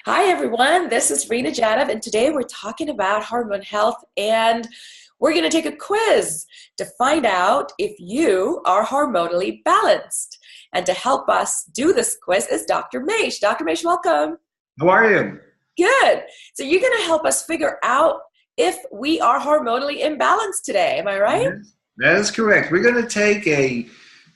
Hi, everyone. This is Rena Jadov, and today we're talking about hormone health, and we're going to take a quiz to find out if you are hormonally balanced. And to help us do this quiz is Dr. Maish. Dr. Maish, welcome. How are you? Good. So you're going to help us figure out if we are hormonally imbalanced today. Am I right? Yes, that is correct. We're going to take a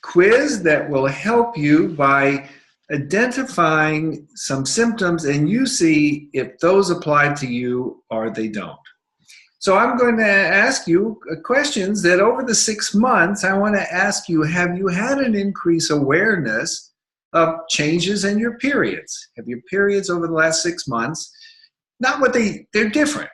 quiz that will help you by identifying some symptoms, and you see if those apply to you or they don't. So I'm going to ask you questions that over the 6 months, I want to ask you, have you had an increased awareness of changes in your periods? Have your periods over the last 6 months, not what they're different.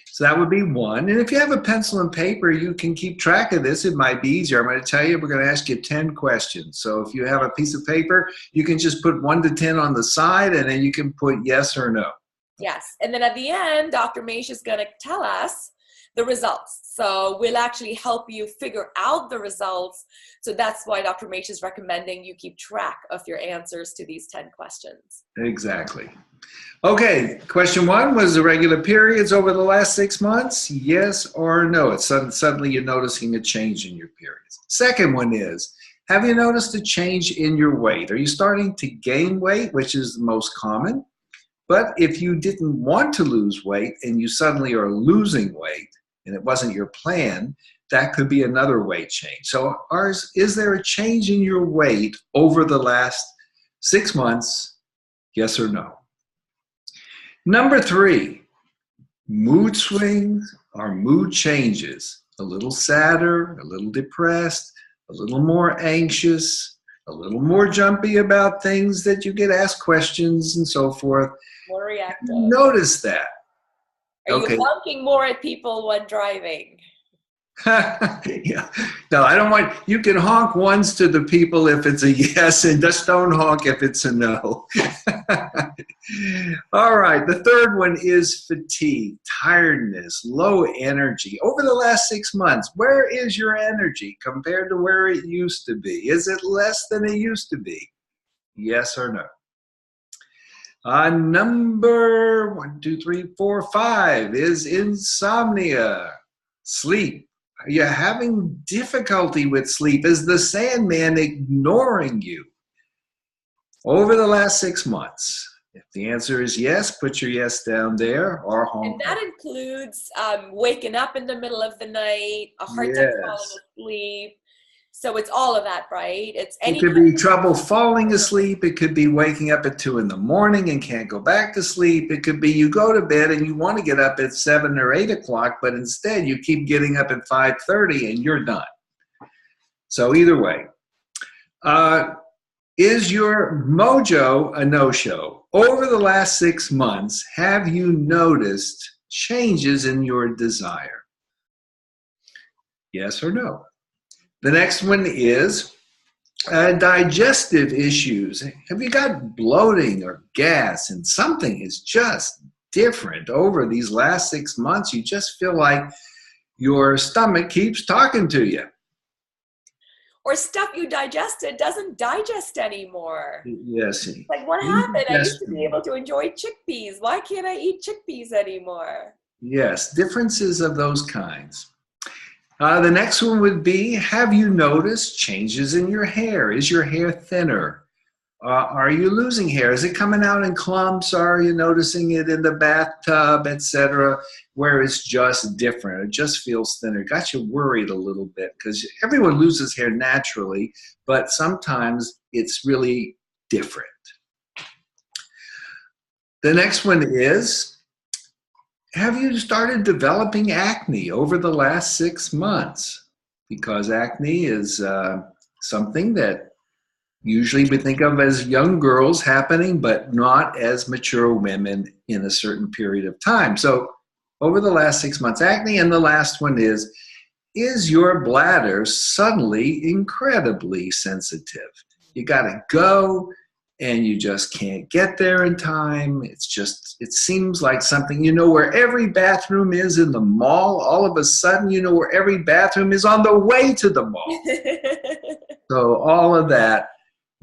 So that would be one. And if you have a pencil and paper, you can keep track of this. It might be easier. I'm going to tell you, we're going to ask you 10 questions. So if you have a piece of paper, you can just put 1 to 10 on the side, and then you can put yes or no. Yes. And then at the end, Dr. Maish is going to tell us the results. So we'll actually help you figure out the results. So that's why Dr. Maish is recommending you keep track of your answers to these 10 questions. Exactly. Okay, question 1 was the regular periods over the last 6 months, yes or no? It's suddenly you're noticing a change in your periods. Second one is, have you noticed a change in your weight? Are you starting to gain weight, which is the most common? But if you didn't want to lose weight and you suddenly are losing weight and it wasn't your plan, that could be another weight change. So is there a change in your weight over the last 6 months, yes or no? Number 3, mood swings or mood changes. A little sadder, a little depressed, a little more anxious, a little more jumpy about things that you get asked questions and so forth. More reactive. Notice that. Are you honking more at people when driving? Yeah. No, I don't want, you can honk once to the people if it's a yes, and just don't honk if it's a no. All right, the third one is fatigue, tiredness, low energy. Over the last 6 months, where is your energy compared to where it used to be? Is it less than it used to be? Yes or no? Number 1, 2, 3, 4, 5 is insomnia, sleep. Are you having difficulty with sleep? Is the Sandman ignoring you over the last 6 months? If the answer is yes, put your yes down there or home. And that includes waking up in the middle of the night, a hard time falling asleep. So it's all of that, right? It could be trouble falling asleep. It could be waking up at 2 in the morning and can't go back to sleep. It could be you go to bed and you want to get up at 7 or 8 o'clock, but instead you keep getting up at 5:30 and you're done. So either way. Is your mojo a no-show? Over the last 6 months, have you noticed changes in your desire? Yes or no? The next one is digestive issues. Have you got bloating or gas, and something is just different over these last 6 months? You just feel like your stomach keeps talking to you. Or stuff you digested doesn't digest anymore. Yes. Like, what happened? I used to be able to enjoy chickpeas. Why can't I eat chickpeas anymore? Yes, differences of those kinds. The next one would be, have you noticed changes in your hair? Is your hair thinner? Are you losing hair? Is it coming out in clumps? Are you noticing it in the bathtub, etc., where it's just different? It just feels thinner. Got you worried a little bit because everyone loses hair naturally, but sometimes it's really different. The next one is, have you started developing acne over the last 6 months? Because acne is something that usually we think of as young girls happening, but not as mature women in a certain period of time. So over the last 6 months, acne. And the last one is your bladder suddenly incredibly sensitive? You got to go and you just can't get there in time. It seems like something, you know where every bathroom is in the mall, all of a sudden you know where every bathroom is on the way to the mall. So all of that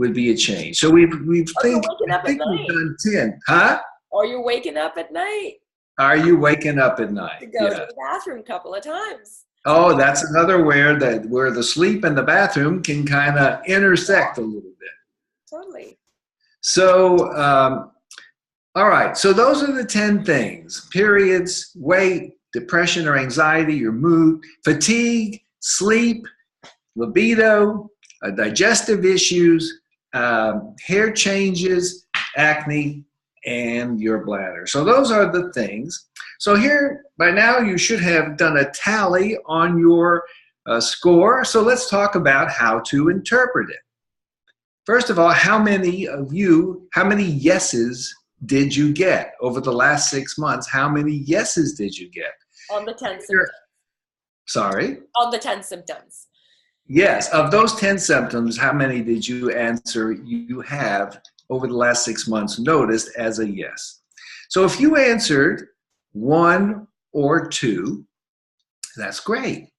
would be a change. So we Or you're think, waking I up at think we've night. done 10. Huh? Or you're waking up at night Are you waking up at to night? go to Yeah. the bathroom a couple of times. Oh, that's another where the sleep and the bathroom can kind of intersect a little bit. Totally. So, all right. So those are the 10 things: periods, weight, depression or anxiety, your mood, fatigue, sleep, libido, digestive issues, hair changes, acne, and your bladder. So those are the things. So here, by now, you should have done a tally on your score. So let's talk about how to interpret it. First of all, how many yeses did you get over the last 6 months? How many yeses did you get? On the 10 symptoms. Sorry? On the 10 symptoms. Yes. Of those 10 symptoms, how many did you answer you have over the last 6 months noticed as a yes? So if you answered 1 or 2, that's great.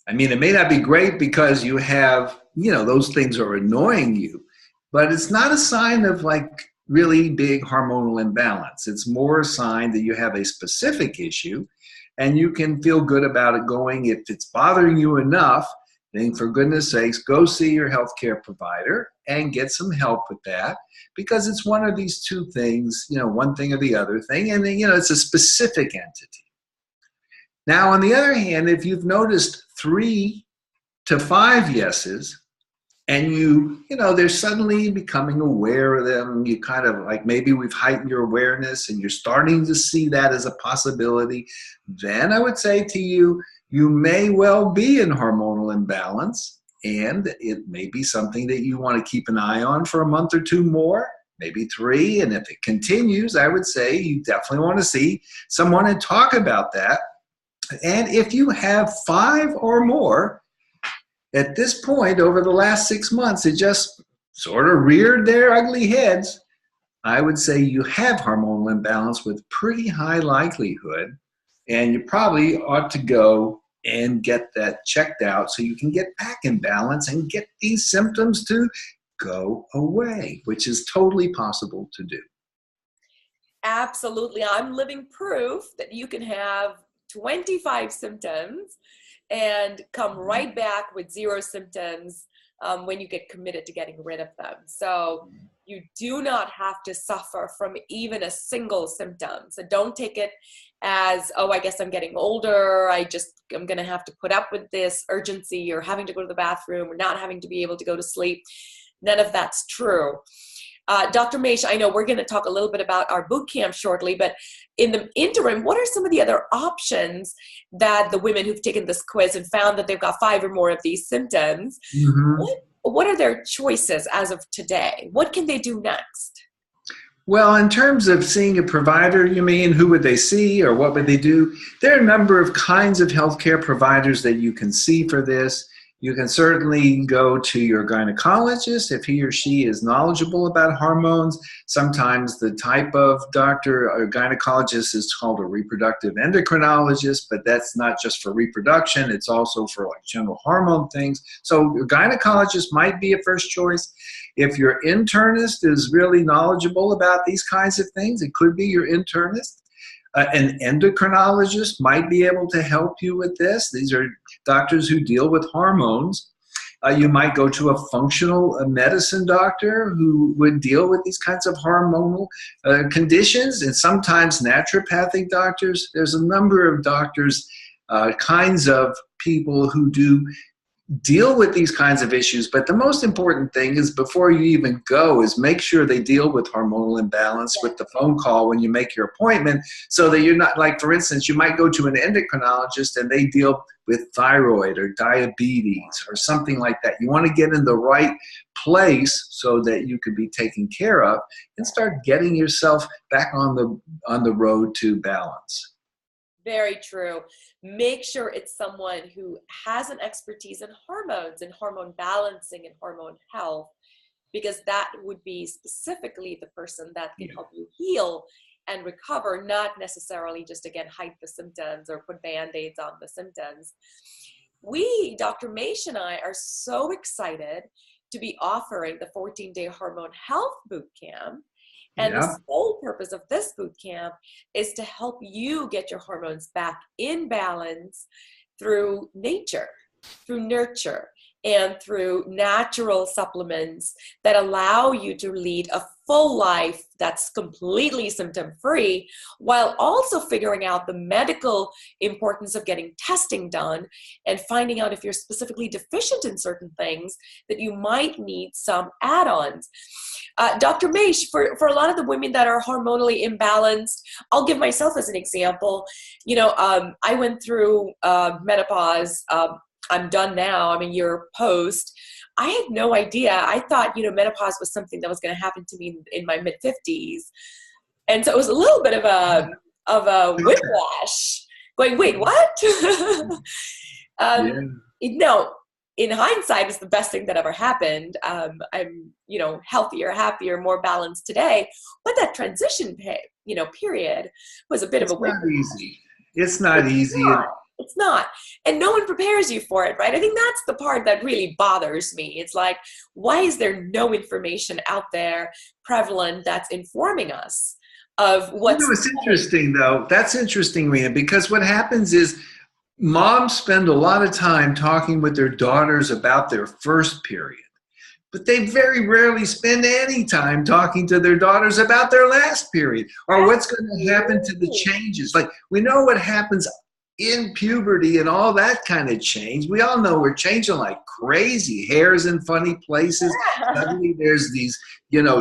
I mean, it may not be great because you have, those things are annoying you, but it's not a sign of like really big hormonal imbalance. It's more a sign that you have a specific issue and you can feel good about it going. If it's bothering you enough, then for goodness sakes, go see your healthcare provider and get some help with that, because it's one of these two things, one thing or the other thing, and then, it's a specific entity. Now, on the other hand, if you've noticed 3 to 5 yeses, and they're suddenly becoming aware of them, you kind of like, maybe we've heightened your awareness and you're starting to see that as a possibility, then I would say to you, you may well be in hormonal imbalance, and it may be something that you want to keep an eye on for a month or 2 more, maybe 3. And if it continues, I would say you definitely want to see someone and talk about that. And if you have 5 or more, at this point, over the last 6 months, it just sort of reared their ugly heads, I would say you have hormonal imbalance with pretty high likelihood, and you probably ought to go and get that checked out so you can get back in balance and get these symptoms to go away, which is totally possible to do. Absolutely. I'm living proof that you can have 25 symptoms and come right back with 0 symptoms when you get committed to getting rid of them. So you do not have to suffer from even a single symptom. So don't take it as, oh, I guess I'm getting older. I'm going to have to put up with this urgency or having to go to the bathroom or not having to be able to go to sleep. None of that's true. Dr. Maish, I know we're going to talk a little bit about our boot camp shortly, but in the interim, what are some of the other options that the women who've taken this quiz and found that they've got 5 or more of these symptoms, what are their choices as of today? What can they do next? Well, in terms of seeing a provider, you mean who would they see or what would they do? There are a number of kinds of healthcare providers that you can see for this. You can certainly go to your gynecologist if he or she is knowledgeable about hormones. Sometimes the type of doctor or gynecologist is called a reproductive endocrinologist, but that's not just for reproduction. It's also for like general hormone things. So your gynecologist might be a first choice. If your internist is really knowledgeable about these kinds of things, it could be your internist. An endocrinologist might be able to help you with this. These are doctors who deal with hormones. You might go to a functional medicine doctor who would deal with these kinds of hormonal conditions, and sometimes naturopathic doctors. There's a number of doctors, kinds of people who do deal with these kinds of issues, but the most important thing is before you even go is make sure they deal with hormonal imbalance with the phone call when you make your appointment, so that you're not, like, for instance, you might go to an endocrinologist and they deal with thyroid or diabetes or something like that. You want to get in the right place so that you can be taken care of and start getting yourself back on the road to balance. Very true. Make sure it's someone who has an expertise in hormones and hormone balancing and hormone health, because that would be specifically the person that can help you heal and recover, not necessarily just, again, hide the symptoms or put Band-Aids on the symptoms. We, Dr. Maish and I, are so excited to be offering the 14-day hormone health boot camp. And the Yeah. sole purpose of this boot camp is to help you get your hormones back in balance through nature, through nurture, and through natural supplements that allow you to lead a full life that's completely symptom-free, while also figuring out the medical importance of getting testing done and finding out if you're specifically deficient in certain things that you might need some add-ons. Dr. Maish, for a lot of the women that are hormonally imbalanced, I'll give myself as an example. I went through menopause. I'm done now. I'm a year post. I had no idea. I thought, menopause was something that was going to happen to me in my mid-50s. And so it was a little bit of a whiplash, going, wait, what? Yeah. No, in hindsight, it's the best thing that ever happened. I'm, healthier, happier, more balanced today. But that transition period was a bit of a whiplash. It's not easy. It's not easy. It's not. And no one prepares you for it, right? I think that's the part that really bothers me. It's like, why is there no information out there prevalent that's informing us of what's... It's interesting, though. That's interesting, Rena, because what happens is moms spend a lot of time talking with their daughters about their first period, but they very rarely spend any time talking to their daughters about their last period or what's going to happen to the changes. Like, we know what happens in puberty and all that kind of change. We all know we're changing like crazy. Hair's in funny places. Suddenly there's these,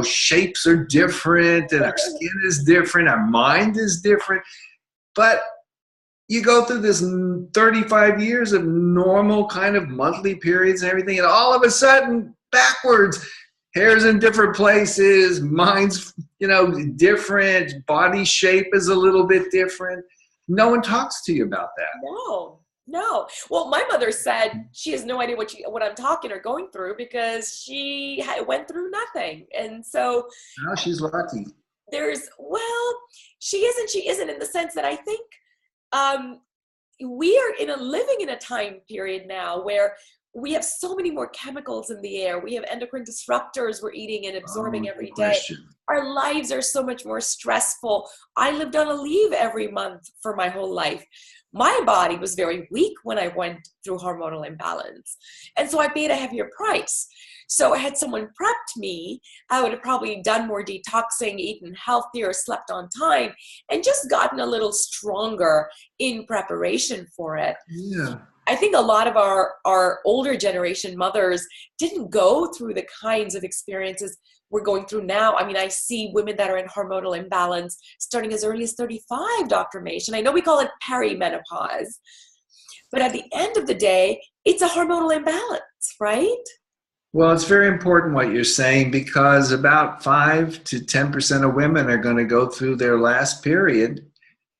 shapes are different and our skin is different. Our mind is different. But you go through this 35 years of normal kind of monthly periods and everything, and all of a sudden, backwards, hair's in different places, mind's, different, body shape is a little bit different. No one talks to you about that. No. Well, my mother said she has no idea what I'm talking or going through because she went through nothing. And so... No, she's lucky. She isn't in the sense that I think we are living in a time period now where we have so many more chemicals in the air. We have endocrine disruptors we're eating and absorbing every day. Our lives are so much more stressful. I lived on a leave every month for my whole life. My body was very weak when I went through hormonal imbalance. And so I paid a heavier price. So had someone prepped me, I would have probably done more detoxing, eaten healthier, slept on time, and just gotten a little stronger in preparation for it. Yeah. I think a lot of our older generation mothers didn't go through the kinds of experiences we're going through now. I mean, I see women that are in hormonal imbalance starting as early as 35, Dr. Maish. And I know we call it perimenopause, but at the end of the day, it's a hormonal imbalance, right? Well, it's very important what you're saying because about 5 to 10% of women are going to go through their last period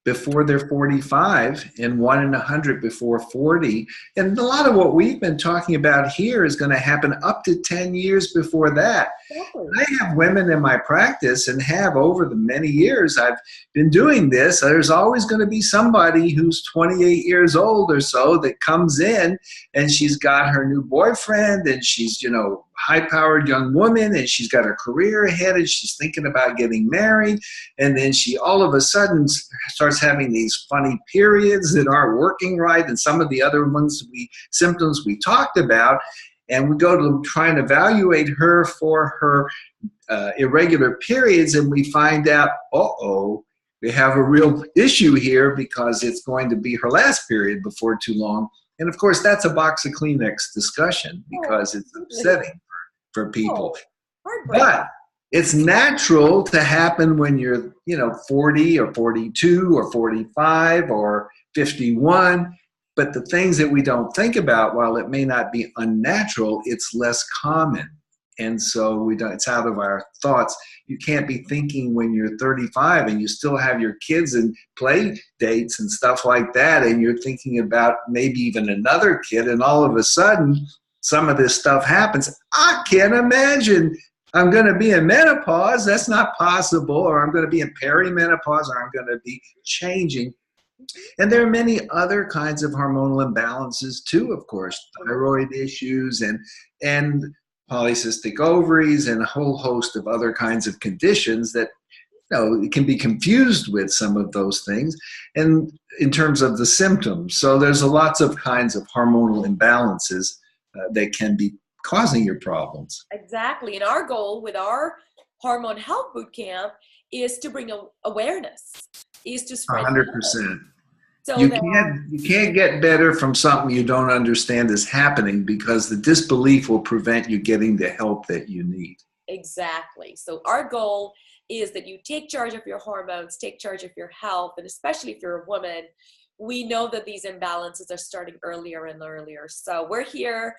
before they're 45 and 1 in 100 before 40. And a lot of what we've been talking about here is going to happen up to 10 years before that. I have women in my practice and have over the many years I've been doing this. There's always going to be somebody who's 28 years old or so that comes in and she's got her new boyfriend and she's, high-powered young woman and she's got her career ahead and she's thinking about getting married. And then she all of a sudden starts having these funny periods that aren't working right and some of the other symptoms we talked about. And we go to try and evaluate her for her irregular periods and we find out, we have a real issue here because it's going to be her last period before too long. And of course, that's a box of Kleenex discussion because it's upsetting for people. But it's natural to happen when you're, 40 or 42 or 45 or 51. But the things that we don't think about, while it may not be unnatural, it's less common. And so it's out of our thoughts. You can't be thinking when you're 35 and you still have your kids and play dates and stuff like that, and you're thinking about maybe even another kid, and all of a sudden some of this stuff happens. I can't imagine I'm going to be in menopause. That's not possible. Or I'm going to be in perimenopause, or I'm going to be changing. And there are many other kinds of hormonal imbalances too, of course, thyroid issues and polycystic ovaries and a whole host of other kinds of conditions that it can be confused with some of those things, and in terms of the symptoms. So there's lots of kinds of hormonal imbalances that can be causing your problems. Exactly. And our goal with our Hormone Health Bootcamp is to bring awareness, is to spread 100%. So you can't get better from something you don't understand is happening, because the disbelief will prevent you getting the help that you need. Exactly. So our goal is that you take charge of your hormones, take charge of your health, and especially if you're a woman, we know that these imbalances are starting earlier and earlier. So we're here.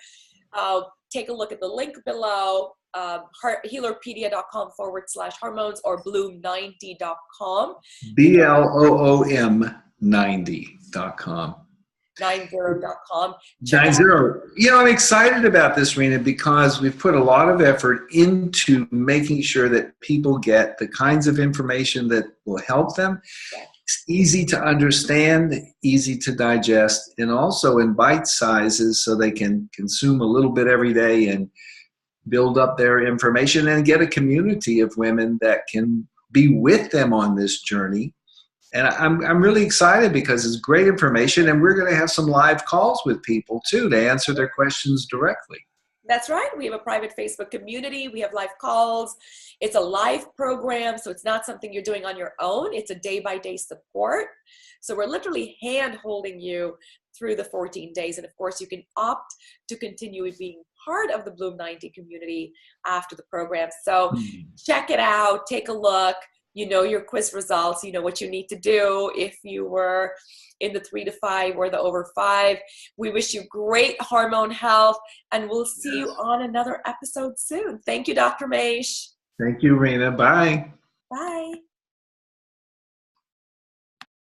Take a look at the link below, healerpedia.com/hormones or bloom90.com. BLOOM90.com. 90.com. 90. I'm excited about this, Rena, because we've put a lot of effort into making sure that people get the kinds of information that will help them. Yeah. It's easy to understand, easy to digest, and also in bite sizes so they can consume a little bit every day and build up their information and get a community of women that can be with them on this journey. And I'm really excited because it's great information, and we're going to have some live calls with people too to answer their questions directly. That's right. We have a private Facebook community. We have live calls. It's a live program, so it's not something you're doing on your own. It's a day-by-day support. So we're literally hand-holding you through the 14 days. And of course, you can opt to continue being part of the Bloom 90 community after the program. So check it out. Take a look. You know your quiz results. You know what you need to do if you were in the 3 to 5 or the over 5. We wish you great hormone health, and we'll see you on another episode soon. Thank you, Dr. Maish. Thank you, Rena. Bye.